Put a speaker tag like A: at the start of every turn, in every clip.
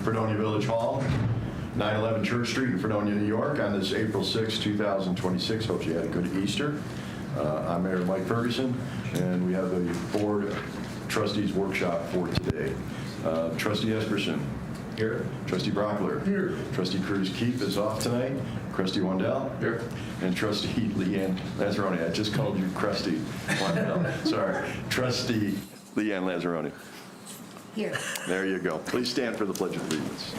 A: Fredonia Village Hall, 911 Church Street in Fredonia, New York, on this April 6, 2026. Hope you had a good Easter. I'm Mayor Mike Ferguson, and we have the Board of Trustees workshop for today. Trustee Esperson.
B: Here.
A: Trustee Brockler.
B: Here.
A: Trustee Cruz-Keefe is off tonight. Trustee Wandell.
B: Here.
A: And Trustee Leanne Lazzaroni. I just called you Crusty Wandell. Sorry. Trustee Leanne Lazzaroni.
C: Here.
A: There you go. Please stand for the Pledge of Allegiance.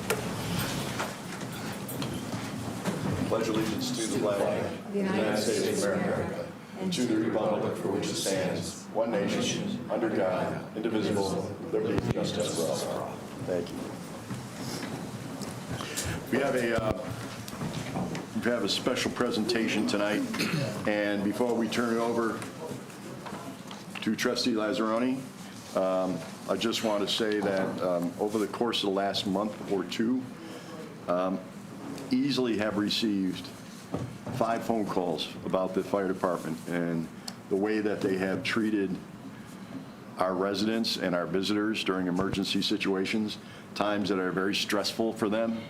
A: Pledge allegiance to the flag of the United States of America and to the republic for which it stands, one nation, under God, indivisible, with liberty and justice for all. Thank you. We have a special presentation tonight, and before we turn it over to Trustee Lazzaroni, I just want to say that over the course of the last month or two, easily have received 5 phone calls about the fire department and the way that they have treated our residents and our visitors during emergency situations, times that are very stressful for them,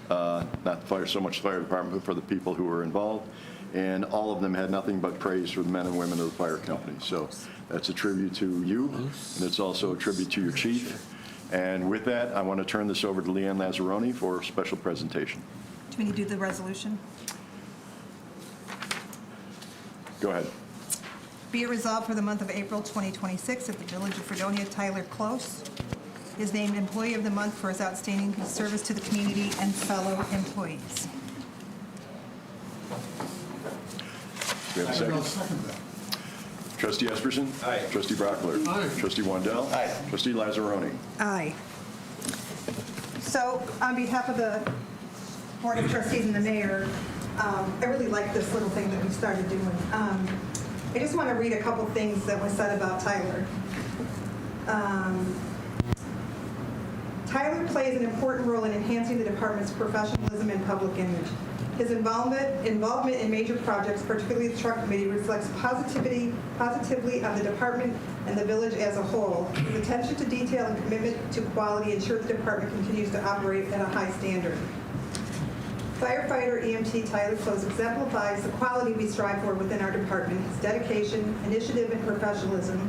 A: not so much the fire department, but for the people who were involved. And all of them had nothing but praise for the men and women of the fire company. So that's a tribute to you, and it's also a tribute to your chief. And with that, I want to turn this over to Leanne Lazzaroni for a special presentation.
C: Do we need to do the resolution?
A: Go ahead.
C: Be it resolved for the month of April 2026 that the Village of Fredonia, Tyler Close is named Employee of the Month for his outstanding service to the community and fellow employees.
A: Do we have a second?
B: I'll second that.
A: Trustee Esperson?
B: Aye.
A: Trustee Brockler?
B: Aye.
A: Trustee Wandell?
B: Aye.
A: Trustee Lazzaroni?
C: Aye. So on behalf of the Board of Trustees and the Mayor, I really like this little thing that we started doing. I just want to read a couple things that was said about Tyler. Tyler plays an important role in enhancing the department's professionalism and public image. His involvement in major projects, particularly the truck committee, reflects positively on the department and the village as a whole. His attention to detail and commitment to quality ensure the department continues to operate at a high standard. Firefighter EMT Tyler Close exemplifies the quality we strive for within our department. His dedication, initiative, and professionalism,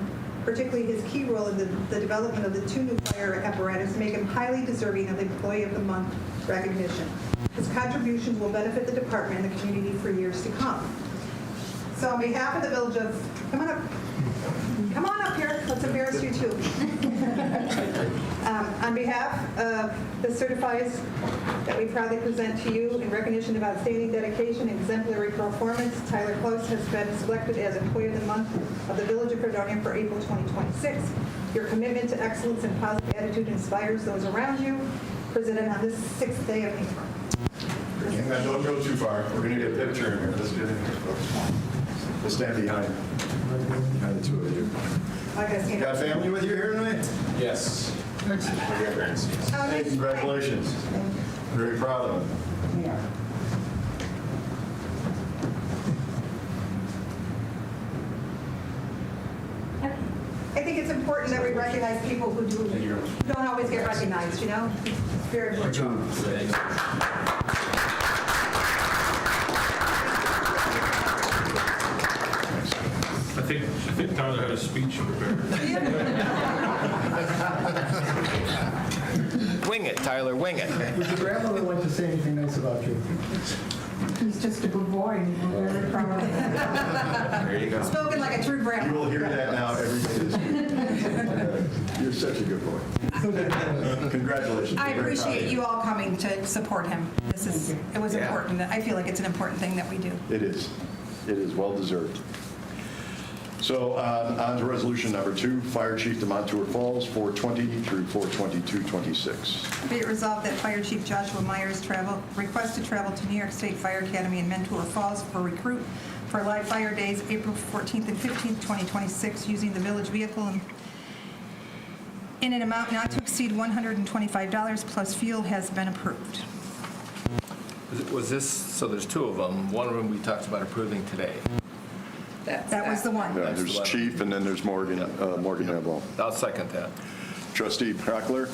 C: particularly his key role in the development of the 2 new fire apparatus, make him highly deserving of the Employee of the Month recognition. His contributions will benefit the department and the community for years to come. So on behalf of the Village of, come on up here, let's embarrass you too. On behalf of the certifies that we proudly present to you in recognition of outstanding dedication and exemplary performance, Tyler Close has been selected as Employee of the Month of the Village of Fredonia for April 2026. Your commitment to excellence and positive attitude inspires those around you. Presented on this 6th day of April.
A: And don't go too far. We're going to get a picture in here. Let's get in here, folks. Let's stand behind the 2 of you.
C: I gotta stand
A: Got
C: up.
A: family with you here tonight?
B: Yes.
A: Excellent. Hey, congratulations. Very proud of them.
C: Yeah. I think it's important that we recognize people who don't always get recognized, you know? It's very important.
D: I think Tyler had a speech prepared.
E: Wing it, Tyler, wing it.
F: Would your grandmother like to say anything nice about you?
G: He's just a good boy, and we're very proud of him.
E: There you go.
C: Spoken like a true
A: You
C: grandma.
A: will hear that now every day this week. You're such a good boy. Congratulations.
C: I
A: We're very proud of
C: appreciate you all coming to support him. It was
E: Yeah.
C: important. I feel like it's an important thing that we do.
A: It is. It is well deserved. So on to resolution number 2, Fire Chief to Montour Falls, 420 through 42226.
C: Be it resolved that Fire Chief Joshua Myers requests to travel to New York State Fire Academy in Montour Falls for recruit for live fire days, April 14th and 15th, 2026, using the village vehicle in an amount not to exceed $125 plus fuel has been approved.
E: Was this, so there's 2 of them. One of them we talked about approving today.
C: That was the one.
A: Yeah, there's Chief and then there's Morgan Neville.
E: I'll second that.
A: Trustee Brockler?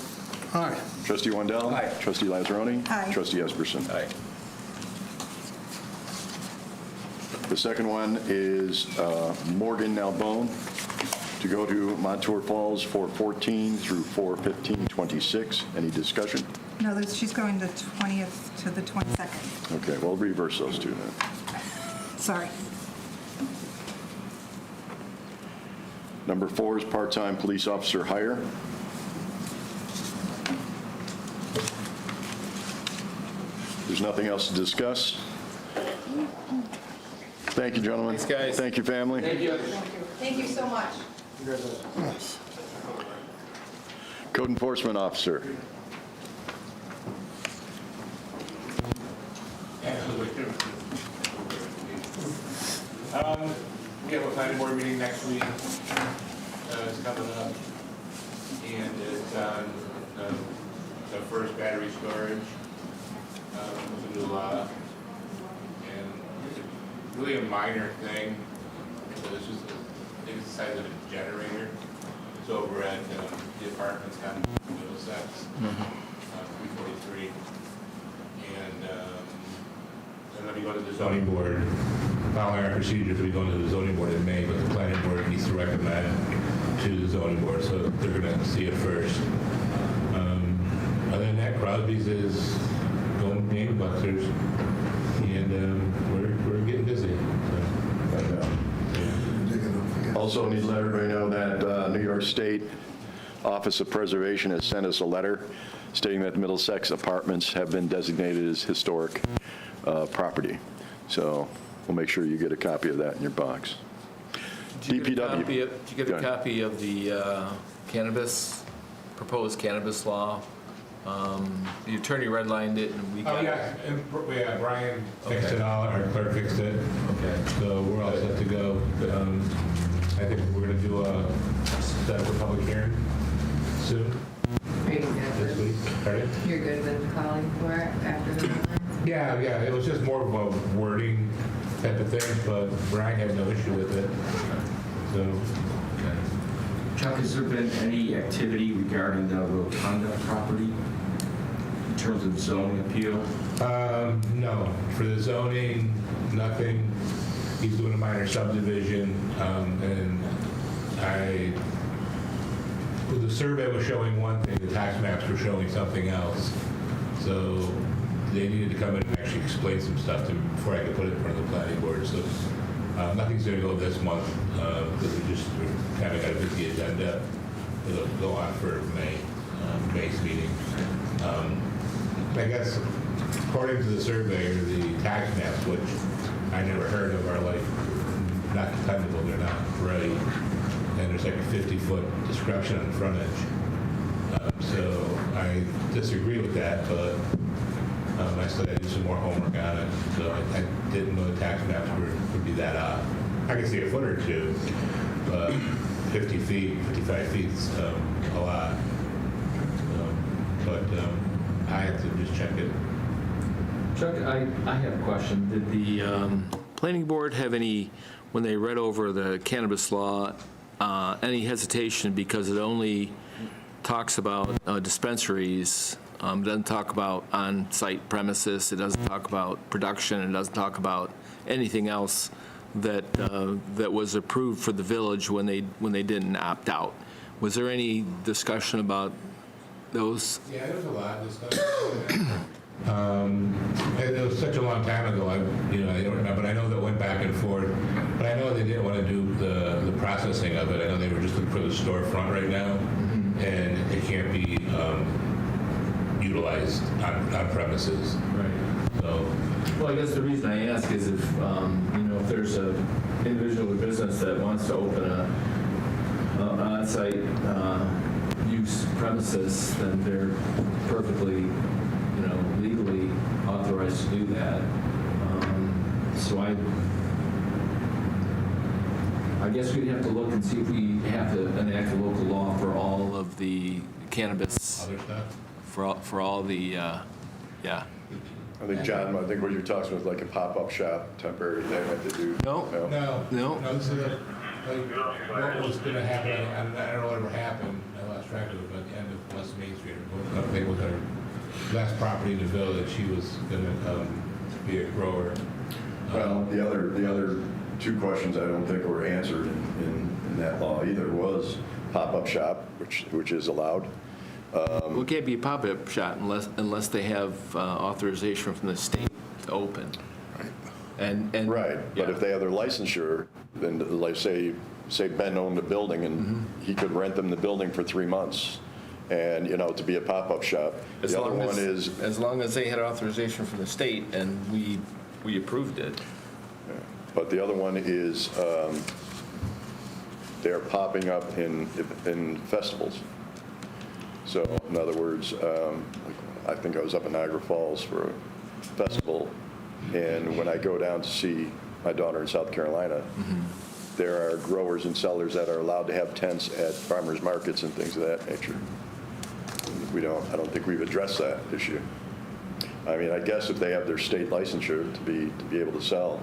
F: Aye.
A: Trustee Wendell?
E: Aye.
A: Trustee Lazzaroni?
C: Aye.
A: Trustee Esperson?
E: Aye.
A: The second one is Morgan Nalbone to go to Montour Falls 4/14 through 4/15/26. Any discussion?
C: No, she's going the 20th to the 22nd.
A: Okay, we'll reverse those two then.
C: Sorry.
A: Number 4 is part-time police officer hire. There's nothing else to discuss. Thank you, gentlemen.
E: Thanks, guys.
A: Thank you, family.
C: Thank you so much.
A: Code enforcement officer.
B: We have a planning board meeting next week. It's coming up. And it's on the first battery storage. With the new law. And it's really a minor thing. So it's just, I think it's the size of a generator. It's over at the apartments on Middlesex, 343. And then we go to the zoning board. Following our procedures, we go to the zoning board in May, but the planning board needs to recommend to the zoning board, so they're going to see it first. Other than that, Crosby's is going gangbusters, and we're getting busy. So.
A: Also need to let everybody know that New York State Office of Preservation has sent us a letter stating that Middlesex apartments have been designated as historic property. So we'll make sure you get a copy of that in your box.
E: Did you get a
A: DPW.
E: copy of- Did you get
A: Go
E: a
A: ahead.
E: copy of the proposed cannabis law? The attorney redlined it, and we got
B: Oh,
E: it.
B: yeah, and Brian fixed it all, our clerk fixed it.
E: Okay.
B: So we're all set to go. I think we're going to do set up a public hearing soon,
H: Are you
B: this
H: good
B: week. Pardon?
H: with, you're good with calling for it after the deadline?
B: Yeah, it was just more of a wording type of thing, but Brian had no issue with it. So,
I: Chuck, has there been any activity regarding the Rotunda property in terms of zoning appeal?
B: no, for the zoning, nothing. He's doing a minor subdivision, and the survey was showing one thing, the tax maps were showing something else. So they needed to come in and actually explain some stuff to me before I could put it in front of the planning board. So nothing's going to go this month because we kind of got a busy agenda. It'll go on for May's meeting. I guess according to the surveyor, the tax maps, which I never heard of, are like not dependable. They're not right, and there's like a 50-foot discretion on frontage. So I disagree with that, but I still got to do some more homework on it. So I didn't know the tax maps would be that odd. I can see a foot or two, but 50 feet, 55 feet is a lot. But I have to just check it.
J: Chuck, I have a question. Did the planning board have any, when they read over the cannabis law, any hesitation because it only talks about dispensaries, it doesn't talk about on-site premises, it doesn't talk about production, it doesn't talk about anything else that was approved for the village when they didn't opt out? Was there any discussion about those?
B: Yeah, there was a lot of discussion. It was such a long time ago, I don't remember, but I know that went back and forth. But I know they didn't want to do the processing of it. I know they were just looking for the storefront right now, and it can't be utilized on premises.
J: Right.
B: So,
J: Well, I guess the reason I ask is if, if there's a individual or business that wants to open a on-site use premises, then they're perfectly, legally authorized to do that. So I guess we'd have to look and see if we have to enact a local law for all of the cannabis,
B: other stuff?
J: for all the, yeah.
A: I think, John, what you're talking about is like a pop-up shop, temporary, they have to do.
J: No.
B: No.
J: No.
B: So what was going to happen, I don't know what ever happened. I lost lost track of it, but the end of West Main Street, I think was her last property in the village, she was gonna be a grower.
A: Well, the other two questions I don't think were answered in that law either was pop-up shop, which is allowed.
J: Well, it can't be a pop-up shop unless they have authorization from the state to open. And
A: Right, but
J: yeah.
A: if they have their licensure, then like say Ben owned a building and he could rent them the building for 3 months and, to be a pop-up shop.
J: As
A: The other
J: long
A: one
J: as,
A: is,
J: as long as they had authorization from the state and we approved it.
A: but the other one is they're popping up in festivals. So in other words, I think I was up in Niagara Falls for a festival, and when I go down to see my daughter in South Carolina, there are growers and sellers that are allowed to have tents at farmers markets and things of that nature. I don't think we've addressed that issue. I mean, I guess if they have their state licensure to be able to sell,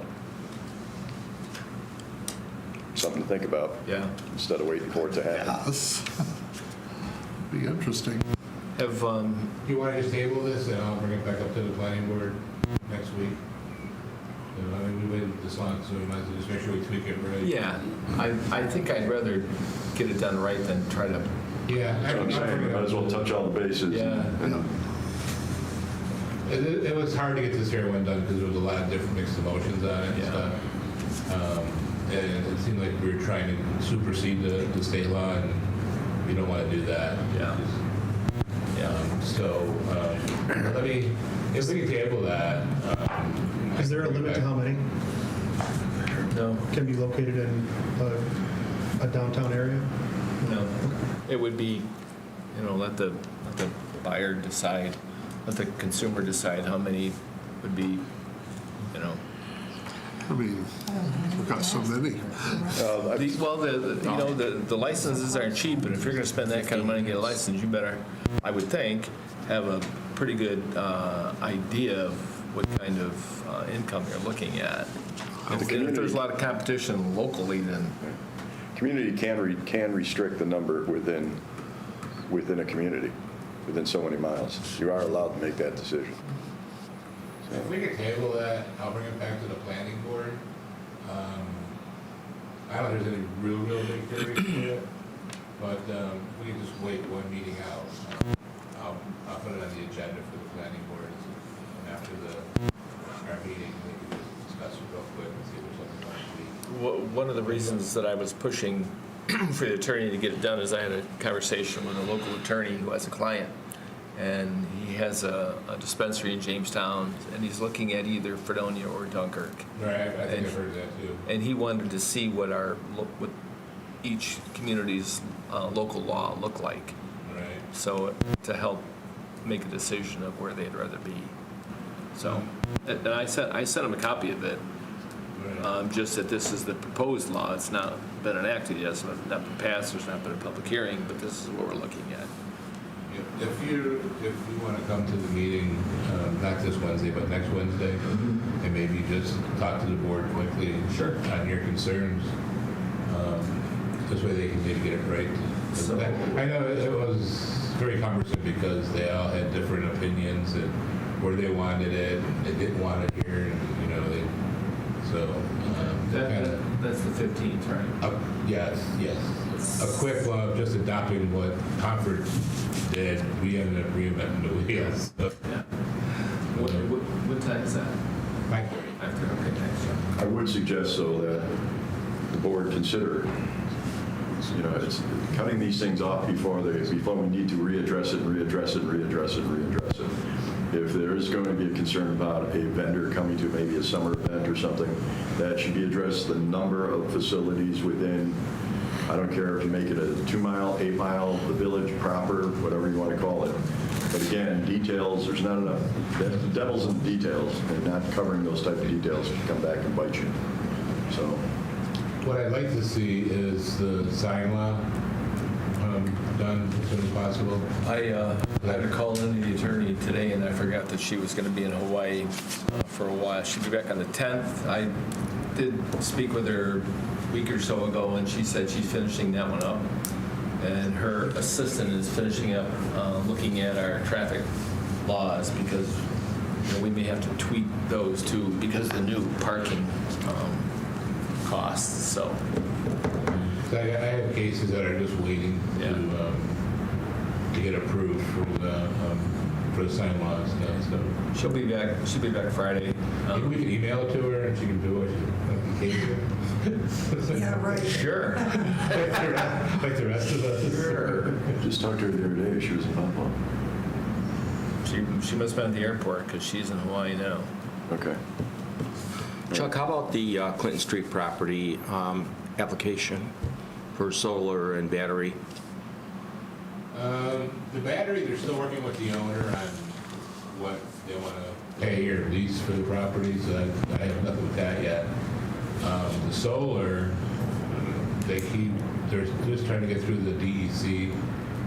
A: something to think about.
J: Yeah.
A: Instead of waiting for it to happen.
K: Yes. Be interesting.
J: Have,
B: Do you want to just table this and I'll bring it back up to the planning board next week? I mean, we waited this long, so we might as well just make sure we tweak it right.
J: yeah, I think I'd rather get it done right than try to,
B: Yeah.
A: That's what I'm saying, we might as well touch all the bases.
J: yeah.
B: It was hard to get this here one done because there was a lot of different mixed emotions on it and
J: Yeah.
B: stuff. And it seemed like we were trying to supersede the state law, and we don't want to do that.
J: Yeah.
B: So, let me, if we can table that.
D: Is there a limit to how many
J: No,
D: can be located in a downtown area?
J: no. It would be, let the buyer decide, let the consumer decide how many would be,
K: I mean, we've got so many.
J: The licenses aren't cheap, and if you're going to spend that kind of money to get a license, you better, I would think, have a pretty good idea of what kind of income you're looking at. If there's a lot of competition locally, then
A: Community can restrict the number within a community, within so many miles. You are allowed to make that decision.
B: If we could table that, I'll bring it back to the planning board. I don't know if there's any real big hurry to it, but we can just wait one meeting out. I'll put it on the agenda for the planning board, and after our meeting, we can just discuss it real quick and see if there's something else we.
J: one of the reasons that I was pushing for the attorney to get it done is I had a conversation with a local attorney who has a client, and he has a dispensary in Jamestown, and he's looking at either Fredonia or Dunkirk.
B: Right, I think I've heard that too.
J: And he wanted to see what what each community's local law look like,
B: Right.
J: so to help make a decision of where they'd rather be. So, and I sent him a copy of it.
B: Right.
J: Just that this is the proposed law. It's not been enacted yet, it's not been passed, there's not been a public hearing, but this is what we're looking at.
B: If you want to come to the meeting, not this Wednesday, but next Wednesday, and maybe just talk to the board quickly on your concerns, this way they can maybe get it right.
J: So-
B: I know it was very cumbersome because they all had different opinions and where they wanted it, and they didn't want it here, and,
J: That's the 15th, right?
B: yes. A quick just adopting what Concord did, we ended up reinventing the wheels.
J: Yeah. What time is that?
B: 5:30.
J: After, okay, thanks.
A: I would suggest, so that the board consider, it's cutting these things off before we need to readdress it. If there is going to be a concern about a vendor coming to maybe a summer event or something, that should be addressed, the number of facilities within, I don't care if you make it a 2-mile, 8-mile, the village proper, whatever you want to call it. But again, details, there's not enough. The devil's in the details, and not covering those type of details can come back and bite you. So,
B: What I'd like to see is the sign law done as soon as possible.
J: I had to call in the attorney today, and I forgot that she was going to be in Hawaii for a while. She'll be back on the 10th. I did speak with her a week or so ago, and she said she's finishing that one up. and her assistant is finishing up looking at our traffic laws, because we may have to tweak those too because of the new parking costs. So
B: I have cases that are just waiting to get approved for the sign laws and stuff. So
J: she'll be back Friday.
B: maybe we can email it to her and she can do it.
C: Yeah, right.
J: Sure.
B: Like the rest of us.
J: Sure.
A: Just talked to her the other day, she was in Buffalo.
J: She must have been at the airport because she's in Hawaii now.
A: Okay.
I: Chuck, how about the Clinton Street property application for solar and battery?
B: The battery, they're still working with the owner on what they want to pay or lease for the property, so I have nothing with that yet. The solar, they're just trying to get through the DEC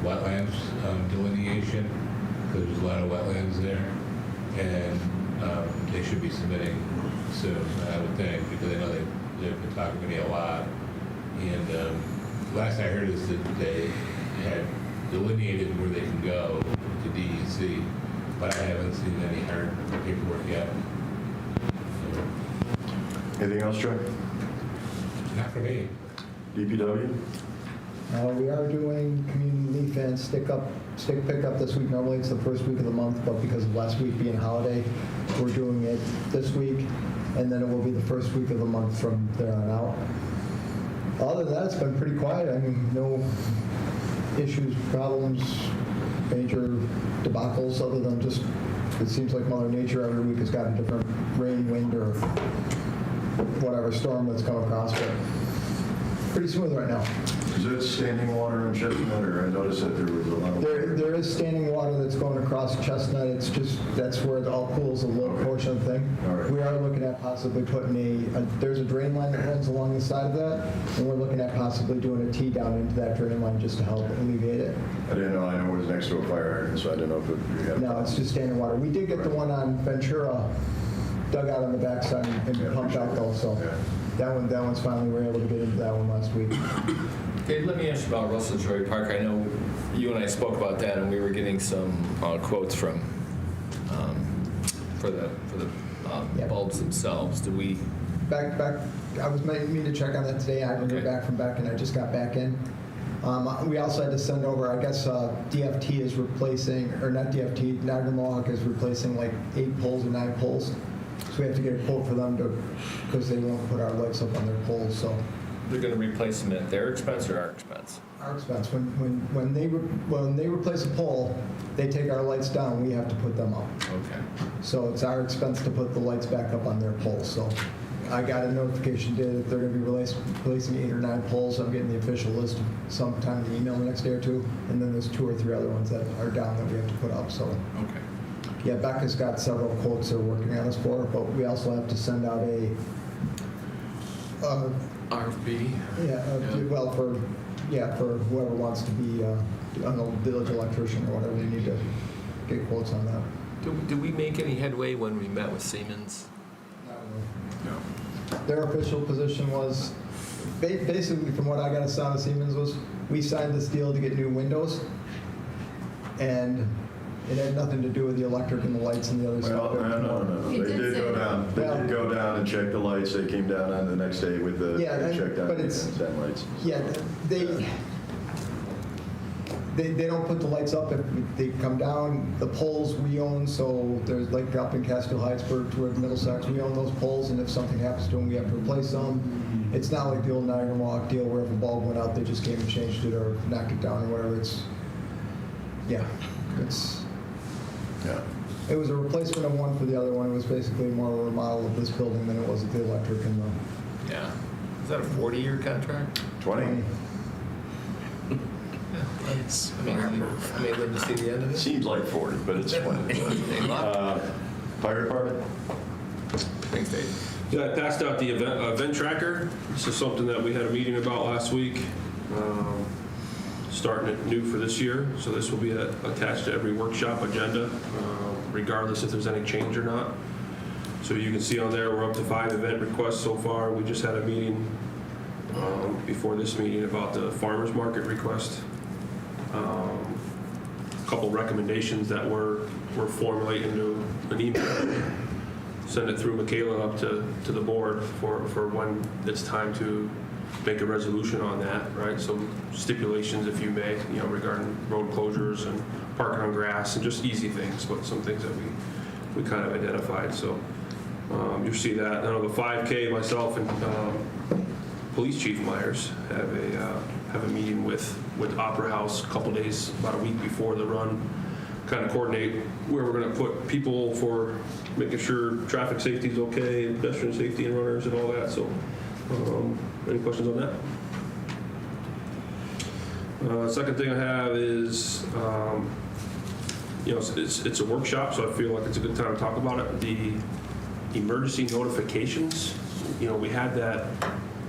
B: wetlands delineation, because there's a lot of wetlands there, and they should be submitting soon, I would think, because I know they've been talking to me a lot. And last I heard is that they had delineated where they can go to DEC, but I haven't seen any hard paperwork yet.
A: Anything else, Chuck?
B: Not for me.
A: DPW?
F: We are doing community leaf and stick pickup this week. Normally it's the first week of the month, but because of last week being holiday, we're doing it this week, and then it will be the first week of the month from there on out. Other than that, it's been pretty quiet. I mean, no issues, problems, major debacles, other than just, it seems like Mother Nature every week has got a different rain, wind, or whatever storm that's come across, but pretty smooth right now.
A: Is that standing water on Chestnut, or I noticed that there was a lot of...
F: There is standing water that's going across Chestnut. It's just, that's where it all pools, a little portion of the thing.
A: All right.
F: We are looking at possibly putting there's a drain line that runs along the side of that, and we're looking at possibly doing a T down into that drain line just to help alleviate it.
A: I didn't know, I know it was next to a fire hydrant, so I didn't know if you had...
F: No, it's just standing water. We did get the one on Ventura dug out on the backside and pumped out though, so that one's finally, we were able to get into that one last week.
J: Dave, let me ask you about Russell Joy Park. I know you and I spoke about that, and we were getting some quotes from for the bulbs themselves. Did we?
F: Back. I was meaning to check on that today. I haven't heard back from Beck, and I just got back in. We also had to send over, I guess DFT is replacing, or not DFT, Niagara Mohawk is replacing like 8 poles or 9 poles. So we have to get a quote for them because they won't put our lights up on their poles. So
J: They're going to replace them at their expense or our expense?
F: our expense. When they replace a pole, they take our lights down. We have to put them up.
J: Okay.
F: So it's our expense to put the lights back up on their poles. So I got a notification today that they're going to be replacing 8 or 9 poles. I'm getting the official list sometime in the email the next day or two. And then there's 2 or 3 other ones that are down that we have to put up. So
J: Okay.
F: yeah, Becca's got several quotes they're working on us for, but we also have to send out a
J: RFP?
F: for whoever wants to be on the village electrician or whatever. We need to get quotes on that.
J: Did we make any headway when we met with Siemens?
F: No. Their official position was, basically from what I got a sound of Siemens was, we signed this deal to get new windows, and it had nothing to do with the electric and the lights and the other stuff.
A: Well, no.
H: He
A: They
H: did
A: did
H: say
A: go
H: that.
A: down. They did go down and check the lights. They came down on the next day with the,
F: Yeah,
A: they checked out
F: but
A: the
F: it's-
A: 10 lights.
F: Yeah, they don't put the lights up if they come down. The poles we own, so there's like up in Catskill Heights toward Middlesex, we own those poles, and if something happens to them, we have to replace them. It's not like the old Niagara Mohawk deal where if a bulb went out, they just came and changed it or knocked it down or whatever. It was a replacement of one for the other one. It was basically more of a remodel of this building than it was of the electric and the...
J: Yeah. Is that a 40-year contract?
A: 20?
J: I may live to see the end of it.
A: Seems like 40, but it's 20. Fire department?
J: Thanks, Dave.
D: Yeah, I passed out the event tracker. This is something that we had a meeting about last week, starting it new for this year. So this will be attached to every workshop agenda, regardless if there's any change or not. So you can see on there, we're up to 5 event requests so far. We just had a meeting before this meeting about the farmer's market request a couple recommendations that we're formulating into an email. Send it through Michaela up to the board for when it's time to make a resolution on that, right? Some stipulations, if you may, regarding road closures and parking on grass and just easy things, but some things that we kind of identified. So you'll see that. I know the 5K, myself and Police Chief Myers have a meeting with Opera House a couple days, about a week before the run, kind of coordinate where we're going to put people for making sure traffic safety is okay, pedestrian safety and runners and all that. So any questions on that? Second thing I have is, it's a workshop, so I feel like it's a good time to talk about it. The emergency notifications, we had that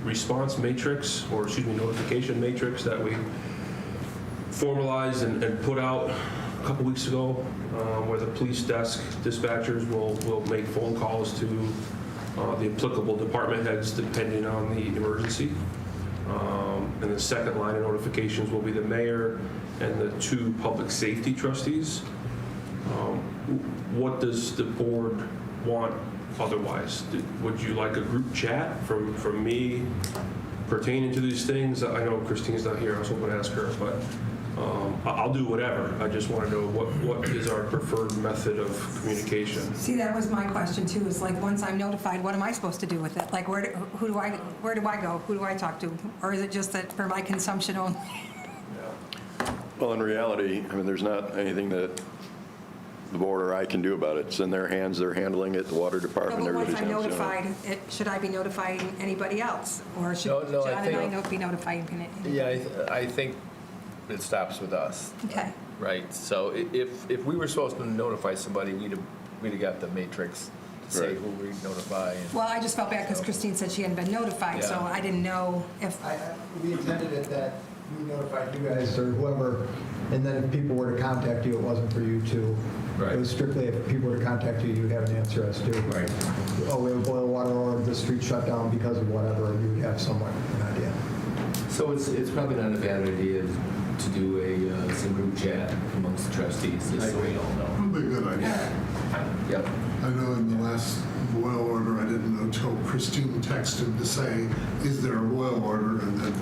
D: response matrix, or excuse me, notification matrix that we formalized and put out a couple weeks ago, where the police desk dispatchers will make phone calls to the applicable department heads depending on the emergency. And the second line of notifications will be the mayor and the 2 public safety trustees. What does the board want otherwise? Would you like a group chat from me pertaining to these things? I know Christine's not here, I was hoping to ask her, but I'll do whatever. I just want to know what is our preferred method of communication.
G: See, that was my question too, is like, once I'm notified, what am I supposed to do with it? Like, where do I go? Who do I talk to? Or is it just that for my consumption only?
A: Well, in reality, there's not anything that the board or I can do about it. It's in their hands. They're handling it. The water department,
G: No, but once
A: everybody's
G: I'm
A: handling
G: notified, should I be notifying anybody else? Or should
J: No,
G: John
J: I
G: and
J: think-
G: I be notifying anybody?
J: Yeah, I think it stops with us,
G: Okay.
J: right? So if we were supposed to notify somebody, we'd have got the matrix to say
A: Right.
J: who we notify.
G: Well, I just felt bad because Christine said she hadn't been notified, so
J: Yeah.
G: I didn't know if,
F: We intended it that we notified you guys or whoever, and then if people were to contact you, it wasn't for you to.
J: Right.
F: It was strictly if people were to contact you, you'd have an answer as to.
J: Right.
F: Oh, we have boil water or the street shut down because of whatever, you would have somewhat an idea.
J: So it's probably not a bad idea to do some group chat amongst the trustees, just so we all know.
K: Probably a good idea.
J: Yep.
K: I know in the last boil order, I didn't know till Christine texted to say, is there a boil order? And then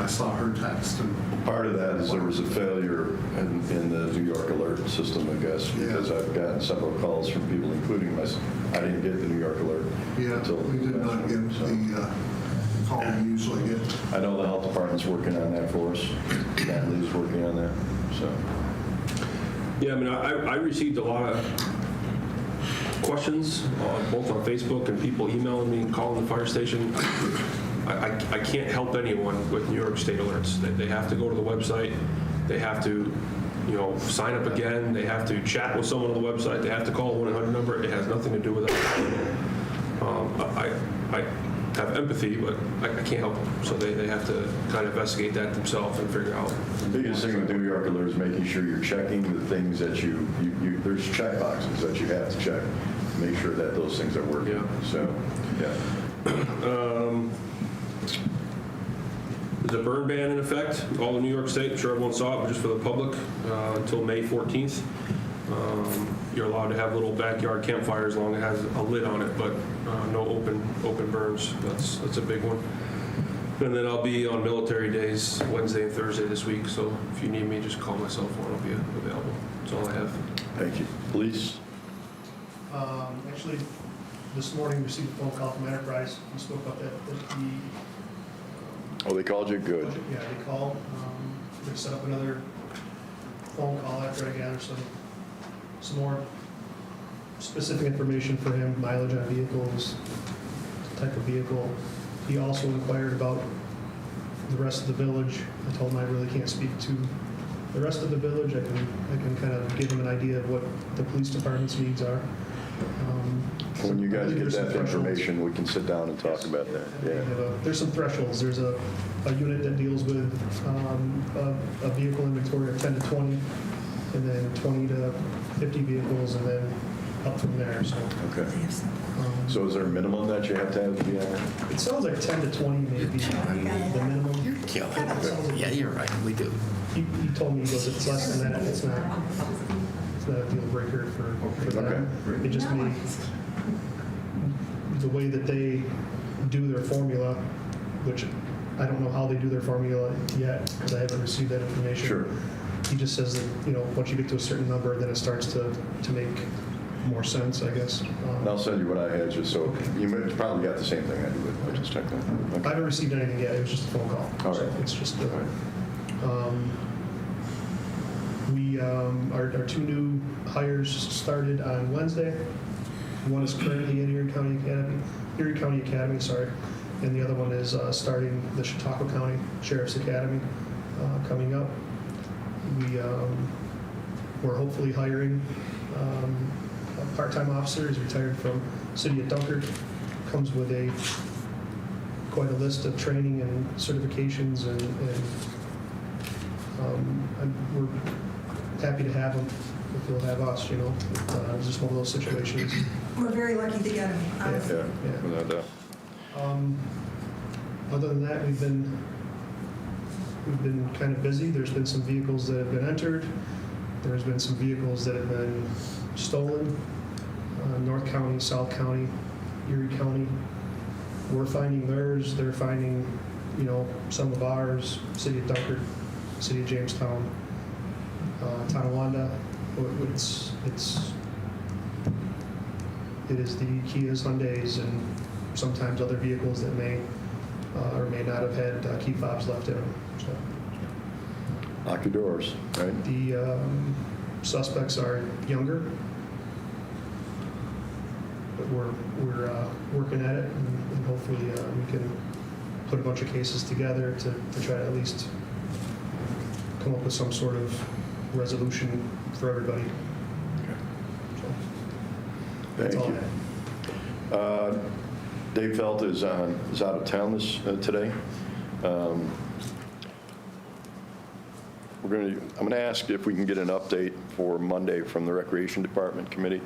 K: I saw her text. And
A: Part of that is there was a failure in the New York alert system, I guess, because
K: Yeah.
A: I've gotten several calls from people, including myself. I didn't get the New York alert.
K: yeah,
A: until
K: we did not get the call we usually get.
A: I know the health department's working on that for us. Natalie's working on that, so.
D: Yeah, I received a lot of questions, both on Facebook and people emailing me and calling the fire station. I can't help anyone with New York State alerts. They have to go to the website. They have to, sign up again. They have to chat with someone on the website. They have to call a 1-800 number. It has nothing to do with that. I have empathy, but I can't help them. So they have to kind of investigate that themselves and figure out.
A: The biggest thing with New York alert is making sure you're checking the things that there's check boxes that you have to check. Make sure that those things are working.
D: Yeah.
A: So, yeah.
D: There's a burn ban in effect, all in New York State. I'm sure everyone saw it, but just for the public, until May 14th. You're allowed to have little backyard campfires as long as it has a lid on it, but no open burns. That's a big one. And then I'll be on military days Wednesday and Thursday this week, so if you need me, just call my cell phone. I'll be available. That's all I have.
A: Thank you. Police?
L: Actually, this morning we received a phone call from Enterprise. We spoke about that
A: Oh, they called you? Good.
L: yeah, they called. They set up another phone call after I gathered some more specific information for him, mileage on vehicles, type of vehicle. He also inquired about the rest of the village. I told him I really can't speak to the rest of the village. I can kind of give him an idea of what the police department's needs are.
A: When you guys get
L: There's some
A: that
L: thresholds.
A: information, we can sit down and talk about that. Yeah.
L: There's some thresholds. There's a unit that deals with a vehicle inventory of 10 to 20, and then 20 to 50 vehicles, and then up from there, so.
A: Okay. So is there a minimum that you have to be on?
L: It sounds like 10 to 20 maybe the minimum.
E: Yeah, you're right, we do.
L: He told me, he goes, if it's less than that, it's not a deal breaker for them. It just may, the way that they do their formula, which I don't know how they do their formula yet, because I haven't received that information.
A: Sure.
L: He just says that, once you get to a certain number, then it starts to make more sense, I guess.
A: And I'll send you what I had, just so, you probably got the same thing I do, but I just checked that.
L: I
A: Okay.
L: haven't received anything yet, it was just a phone call.
A: All
L: So
A: right.
L: it's just,
A: All right.
L: our two new hires started on Wednesday. One is currently in Erie County Academy, sorry, and the other one is starting the Chautauqua County Sheriff's Academy coming up. We're hopefully hiring a part-time officer. He's retired from City of Dunkard. Comes with quite a list of training and certifications, and we're happy to have him if he'll have us. It's just one of those situations.
G: We're very lucky to get him, honestly.
A: Yeah, without doubt.
L: Other than that, we've been kind of busy. There's been some vehicles that have been entered. There's been some vehicles that have been stolen. North County, South County, Erie County. We're finding theirs. They're finding, some of ours. City of Dunkard, City of Jamestown, Tonawanda. It is the Kias, Hyundais, and sometimes other vehicles that may or may not have had key fobs left in them. So
A: Lock your doors, right?
L: the suspects are younger, but we're working at it, and hopefully we can put a bunch of cases together to try to at least come up with some sort of resolution for everybody. So, that's
A: Thank
L: all I
A: you.
L: have.
A: Dave Felt is out of town today. I'm going to ask if we can get an update for Monday from the Recreation Department Committee,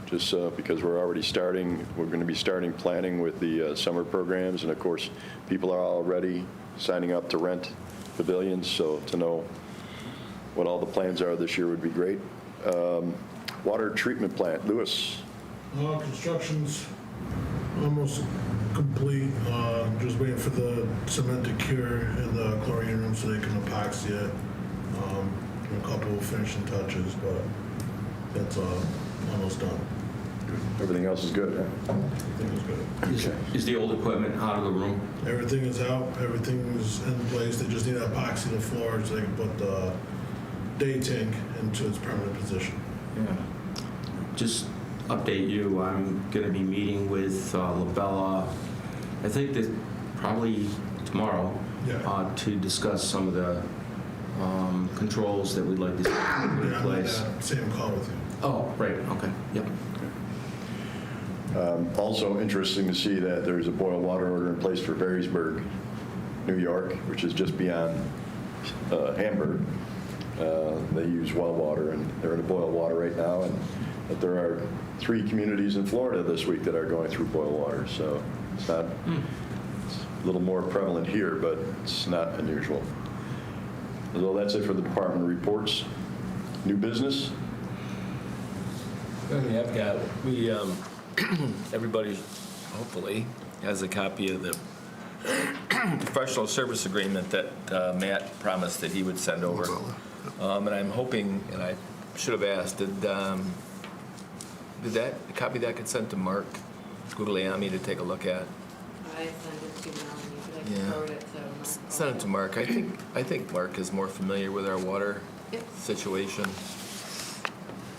A: just because we're already starting. We're going to be starting planning with the summer programs, and of course, people are already signing up to rent pavilions, so to know what all the plans are this year would be great. Water treatment plant, Lewis.
M: Construction's almost complete. Just waiting for the cement to cure in the chlorine room so they can epoxy it. A couple of finishing touches, but that's almost done.
A: Everything else is good, huh?
M: Everything is good.
A: Okay.
I: Is the old equipment out of the room?
M: Everything is out. Everything is in place. They just need to epoxy the floor so they can put the day tank into its permanent position.
I: Yeah. Just update you, I'm going to be meeting with Labella, I think that probably tomorrow,
M: Yeah.
I: to discuss some of the controls that we'd like to see put in
M: Yeah, I'm on
I: place.
M: that same call with you.
I: Oh, right, okay, yep.
A: Also interesting to see that there's a boil water order in place for Varysburg, New York, which is just beyond Hamburg. They use well water, and they're in a boil water right now, and that there are 3 communities in Florida this week that are going through boil water, so it's not, it's a little more prevalent here, but it's not unusual. So that's it for the department reports. New business?
J: Okay, I've got, everybody hopefully has a copy of the professional service agreement that Matt promised that he would send over. And I'm hoping, and I should have asked, did a copy of that get sent to Mark Guglielmi to take a look at?
H: I sent it to Melanie, but I can
J: Yeah.
H: forward it to Mark.
J: Send it to Mark. I think Mark is more familiar with our water
H: Yep.
J: situation.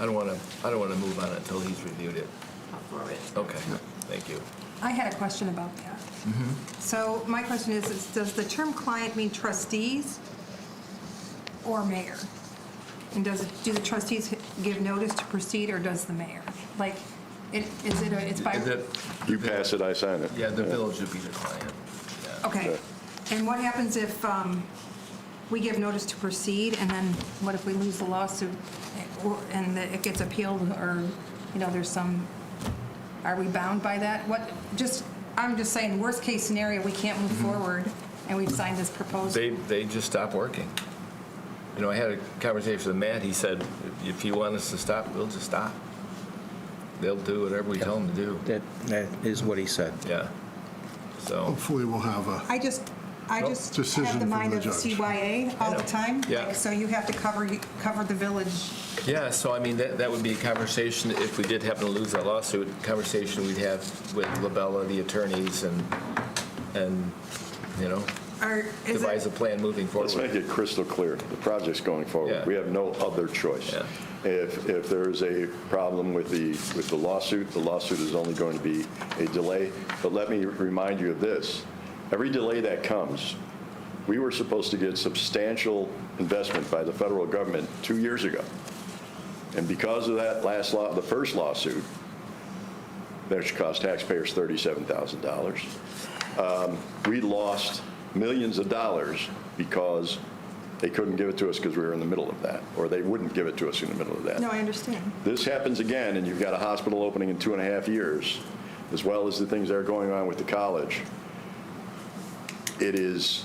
J: I don't want to move on it until he's reviewed it.
H: I'll forward it.
J: Okay, thank you.
G: I had a question about that. So my question is, does the term client mean trustees or mayor? And do the trustees give notice to proceed, or does the mayor? Like, it's by...
A: You pass it, I sign it.
J: Yeah, the village would be the client. Yeah.
G: Okay. And what happens if we give notice to proceed, and then what if we lose the lawsuit, and it gets appealed, or there's some, are we bound by that? I'm just saying, worst case scenario, we can't move forward and we've signed this proposal.
J: They just stopped working. I had a conversation with Matt. He said, if you want us to stop, we'll just stop. They'll do whatever we tell them to do.
I: That is what he said.
J: Yeah. So,
K: Hopefully we'll have a,
G: I just
K: Decision
G: have the
K: from
G: mind
K: the
G: of
K: judge.
G: CYA all the time.
J: Yeah.
G: Like, so you have to cover the village.
J: yeah, so I mean, that would be a conversation, if we did happen to lose that lawsuit, conversation we'd have with Labella, the attorneys, and devise a plan moving forward.
A: Let's make it crystal clear. The project's going forward.
J: Yeah.
A: We have no other choice.
J: Yeah.
A: If there is a problem with the lawsuit is only going to be a delay. But let me remind you of this. Every delay that comes, we were supposed to get substantial investment by the federal government 2 years ago. And because of that the first lawsuit, which cost taxpayers $37,000, we lost millions of dollars because they couldn't give it to us because we were in the middle of that, or they wouldn't give it to us in the middle of that.
G: No, I understand.
A: This happens again, and you've got a hospital opening in 2.5 years, as well as the things that are going on with the college. It is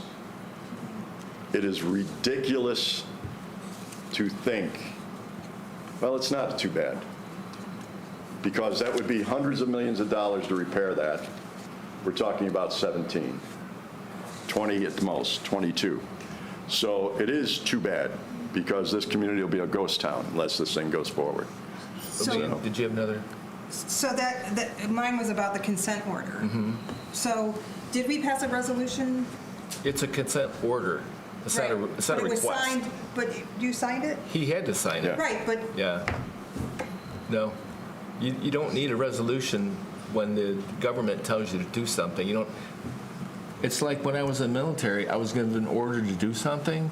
A: ridiculous to think, well, it's not too bad, because that would be hundreds of millions of dollars to repair that. We're talking about 17, 20 at the most, 22. So it is too bad, because this community will be a ghost town unless this thing goes forward.
G: So,
J: Did you have another?
G: so that mine was about the consent order. So did we pass a resolution?
J: It's a consent order. It's not a
G: Right.
J: request.
G: But it was signed, but you signed it?
J: He had to sign it.
G: Right, but
J: Yeah. No. You don't need a resolution when the government tells you to do something. You don't. It's like when I was in the military, I was given an order to do something.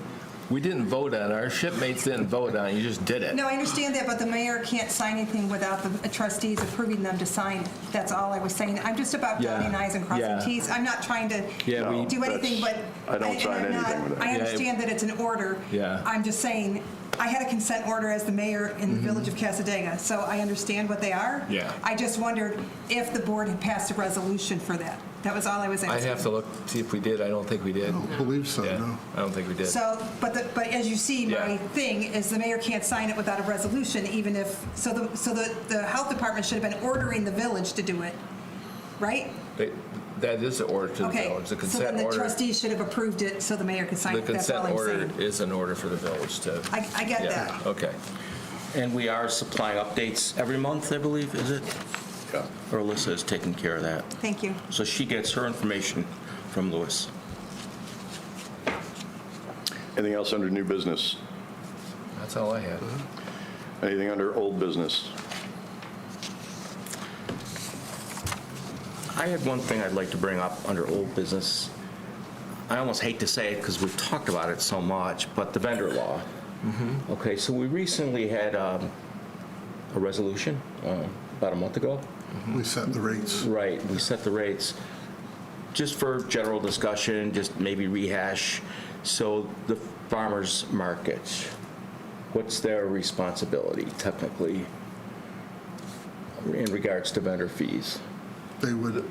J: We didn't vote on it. Our shipmates didn't vote on it. You just did it.
G: no, I understand that, but the mayor can't sign anything without the trustees approving them to sign it. That's all I was saying. I'm just about
J: Yeah.
G: dotting i's and crossing
J: Yeah.
G: t's. I'm not trying to
J: Yeah, we-
G: do anything, but
A: I don't
G: and
A: sign
G: I'm not-
A: anything with that.
G: I
J: Yeah,
G: understand that it's an order.
J: Yeah.
G: I'm just saying, I had a consent order as the mayor in the village of Casadega, so I understand what they are.
J: Yeah.
G: I just wondered if the board had passed a resolution for that. That was all I was asking.
J: I'd have to look, see if we did. I don't think we did.
K: I don't believe so,
J: Yeah,
K: no.
J: I don't think we did.
G: So, but as you see, my
J: Yeah.
G: thing is the mayor can't sign it without a resolution, even if, so the health department should have been ordering the village to do it, right?
J: That is an order to the
G: Okay,
J: village. The
G: so
J: consent
G: then the
J: order.
G: trustees should have approved it so the mayor could sign
J: The
G: it. That's all
J: consent
G: I'm
J: order
G: saying.
J: is an order for the village to.
G: I get
J: Yeah,
G: that.
J: okay.
I: And we are supplying updates every month, I believe, is it?
A: Yeah.
I: Or Alyssa is taking care of that.
G: Thank you.
I: So she gets her information from Lewis.
A: Anything else under new business?
J: That's all I had.
A: Anything under old business?
I: I had one thing I'd like to bring up under old business. I almost hate to say it because we've talked about it so much, but the vendor law. Okay, so we recently had a resolution about a month ago.
K: we set the rates.
I: Right, we set the rates. Just for general discussion, just maybe rehash. So the farmers market, what's their responsibility technically in regards to vendor fees?
K: They would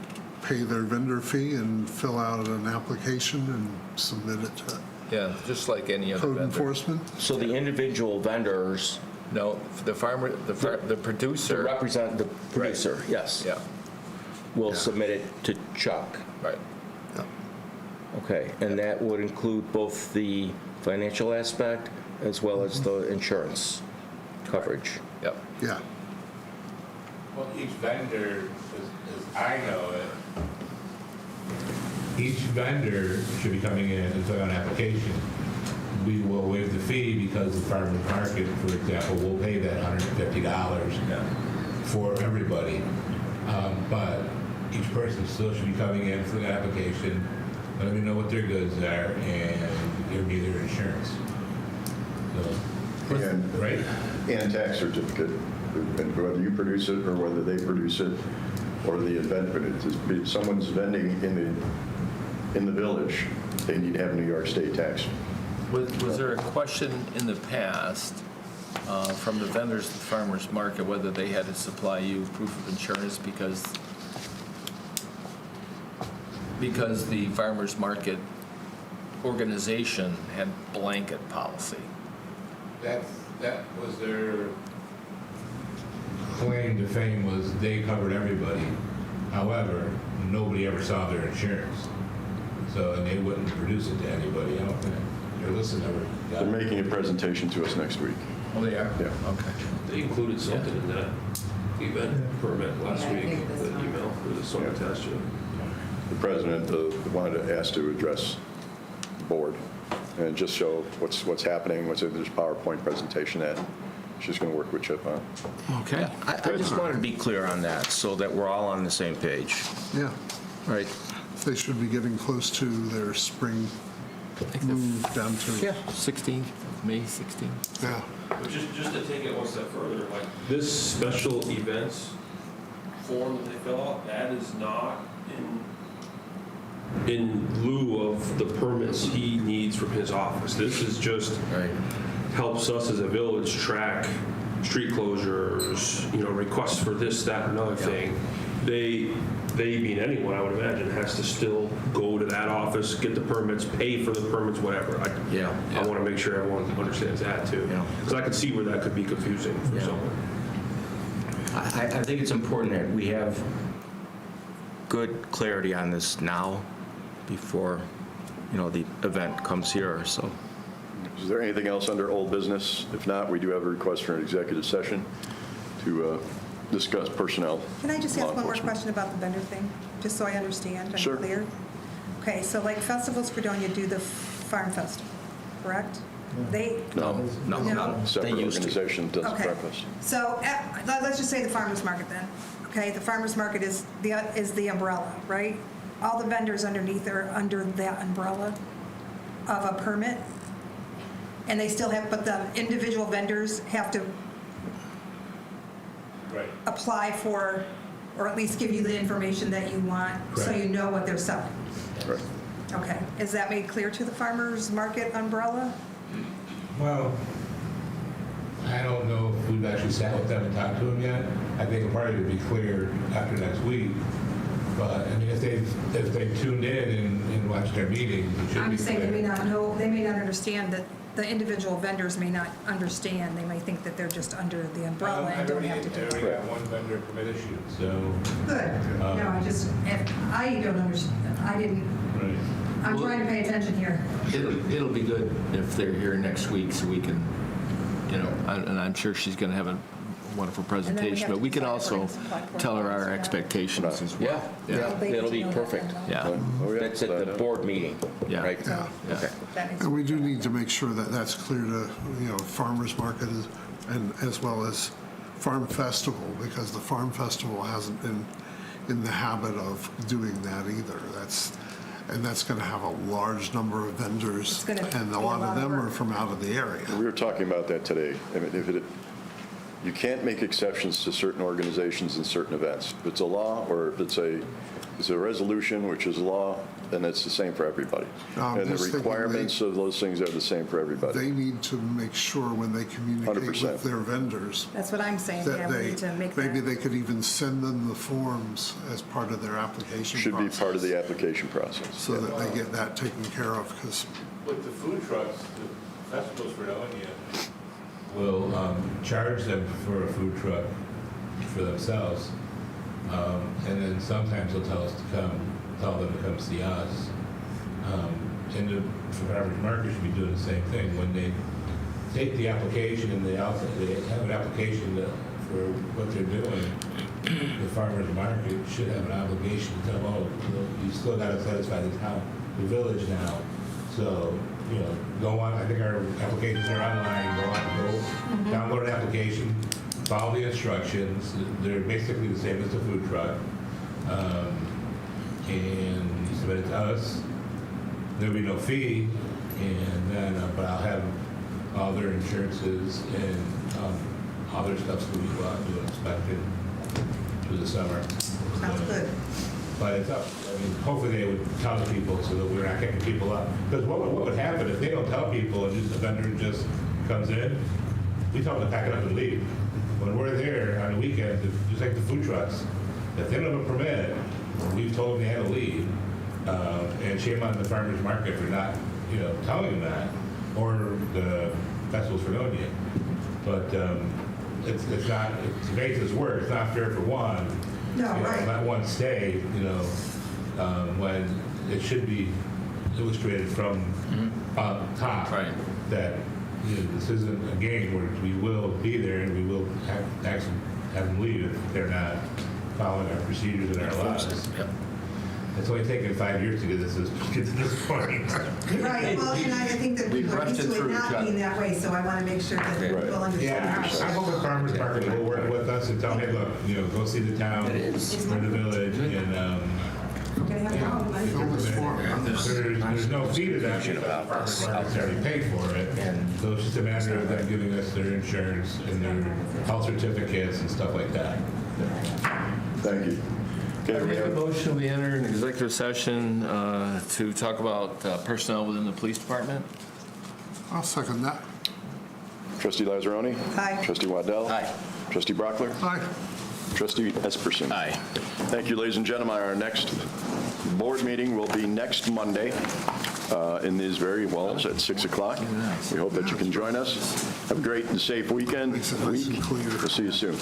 K: pay their vendor fee and fill out an application and submit it to
J: Yeah, just like any other
K: code
J: vendor.
K: enforcement.
I: So the individual vendors
J: No, the farmer, the producer.
I: to represent the producer, yes,
J: Yeah,
I: will submit it to Chuck.
J: right.
I: Okay, and that would include both the financial aspect as well as the insurance coverage.
J: Yep.
K: Yeah.
B: Well, each vendor, as I know it, each vendor should be coming in and filling out an application. We will waive the fee because the farmer's market, for example, will pay that $150 for everybody. But each person still should be coming in, filling out an application, letting me know what their goods are, and give me their insurance. So,
A: And-
B: right?
A: And tax certificate, and whether you produce it or whether they produce it, or the event, but if someone's vending in the village, they need to have New York State tax.
J: Was there a question in the past
E: from the vendors to the farmer's market, whether they had to supply you proof of insurance because the farmer's market organization had blanket policy.
B: That was their claim to fame, was they covered everybody. However, nobody ever saw their insurance. So, and they wouldn't produce it to anybody. I don't think your list never got
A: They're
B: it.
A: making a presentation to us next week.
E: Oh, they are?
A: Yeah.
E: Okay.
D: They included something in that event permit last
H: Yeah, I
D: week,
H: think
D: the
H: this one.
D: email, or the song attached to it.
A: The president wanted to ask to address the board and just show what's happening. There's a PowerPoint presentation that she's going to work with Chip on.
E: Okay.
I: I just wanted to be clear on that so that we're all on the same page.
K: Yeah,
I: Right.
K: they should be getting close to their spring move down to.
E: Yeah, 16th, May 16th.
K: Yeah.
D: But just to take it one step further, like this special events form that they fill out, that is not in lieu of the permits he needs from his office. This is just
E: Right.
D: helps us as a village track street closures, requests for this, that, and another thing. They being anyone, I would imagine, has to still go to that office, get the permits, pay for the permits, whatever. I want to make sure everyone understands that too.
I: Yeah.
D: Because I could see where that could be confusing for
I: Yeah.
D: someone.
I: I think it's important that we have good clarity on this now before, the event comes here, so.
A: Is there anything else under old business? If not, we do have a request for an executive session to discuss personnel.
C: Can I just
A: law
C: ask one more
A: enforcement.
C: question about the vendor thing, just so I understand
A: Sure.
C: and clear? Okay, so like Festivals Fredonia do the Farm Festival, correct? They,
A: No,
C: No.
I: They
A: separate
I: used to.
A: organization does
C: okay.
A: breakfast.
C: So let's just say the farmer's market then. Okay, the farmer's market is the umbrella, right? All the vendors underneath are under that umbrella of a permit. And they still have, but the individual vendors have to
B: Right.
C: apply for, or at least give you the information that you want, so
B: Correct.
C: you know what they're selling.
A: Right.
C: Okay, is that made clear to the farmer's market umbrella?
B: Well, I don't know if we've actually sat with them and talked to them yet. I think it'll probably be clear after next week. But, I mean, if they've tuned in and watched our meeting, it should be
C: I'm just saying they may
B: clear.
C: not know, they may not understand that, the individual vendors may not understand, they may think that they're just under the umbrella and don't have to do
B: I
C: it.
B: already got one vendor permit issued, so,
C: Good, no, I just, I don't understand,
B: right.
C: I'm trying to pay attention here.
E: It'll be good if they're here next week so we can, and I'm sure she's going to have a wonderful presentation,
C: have
E: but
C: to
E: we can
C: decide if we're
E: also
C: gonna supply
E: tell her our
C: portfolios or not.
E: expectations as well.
I: Yeah,
C: They
I: it'll
C: need
I: be
C: to know that
I: perfect.
C: then,
E: Yeah.
A: Oh, yeah.
I: That's at the board meeting,
E: Yeah.
I: right?
E: Yeah.
I: Okay.
C: That needs
K: And we
C: to
K: do
C: be-
K: need to make sure that that's clear to, farmers market and as well as farm festival, because the farm festival hasn't been in the habit of doing that either. That's going to have a large number of vendors,
C: It's gonna
K: and
C: be
K: a
C: a
K: lot
C: lot
K: of
C: of
K: them are
C: work.
K: from out of the area.
A: We were talking about that today. I mean, you can't make exceptions to certain organizations and certain events. If it's a law or if it's a resolution, which is law, then it's the same for everybody.
K: I'm
A: And the
K: just thinking
A: requirements of those things are the same for everybody.
K: They need to make sure when they communicate
A: 100%.
K: with their vendors
C: That's what I'm saying, yeah,
K: that
C: we need to make
K: maybe
C: that.
K: they could even send them the forms as part of their application
A: Should be part of the
K: process,
A: application process.
K: so that they get that taken care of, because
B: With the food trucks, the Festivals Fredonia will charge them for a food truck for themselves. And then sometimes they'll tell them to come see us. And the farmers market should be doing the same thing. When they take the application and they have an application for what they're doing, the farmers market should have an obligation to tell them, oh, you still got to satisfy the town, the village now. So, go on, I think our applications are online, go download an application, follow the instructions. They're basically the same as the food truck. And you submit it to us. There'll be no fee, and then, but I'll have all their insurances and all their stuff, so we go out and do an inspection through the summer.
C: Sounds good.
B: But it's up, I mean, hopefully they would tell the people so that we're not kicking people up. Because what would happen if they don't tell people and just the vendor just comes in? we tell them to pack it up and leave. When we're there on the weekends, just like the food trucks, if they don't have a permit, we've told them they had to leave. And shame on the farmer's market for not, telling them that, or the Festivals Fredonia. But it's not, to make this work, it's not fair for one.
C: No, right.
B: Let one stay, when it should be illustrated from top.
E: Right.
B: That, this isn't a game where we will be there and we will have them leave if they're not following our procedures and our laws.
E: Yep.
B: It's only taken 5 years to get to this point.
C: Right, well, and I think that
E: We've
C: people are
E: rushed
C: used
E: it
C: to it
E: through,
C: not
E: Chuck.
C: being that way, so I want to make sure that people understand.
B: Yeah, I hope the farmer's market will work with us and tell, hey, look, go see the town, or the village, and,
C: We're going to have problems.
B: there's no fee to that because the farmer's market's already paid for it. So it's just a matter of them giving us their insurance and their health certificates and stuff like that.
A: Thank you.
E: I
A: Okay, we
E: make a
A: have,
E: motion, we enter an executive session to talk about personnel within the police department.
K: I'll second that.
A: Trustee Lazzaroni.
C: Aye.
A: Trustee Waddell.
E: Aye.
A: Trustee Brockler.
K: Aye.
A: Trustee Esperson.
E: Aye.
A: Thank you, ladies and gentlemen. Our next board meeting will be next Monday in these very walls at 6 o'clock. We hope that you can join us. Have a great and safe weekend.
K: Makes it nice and clear.
A: We'll see you soon.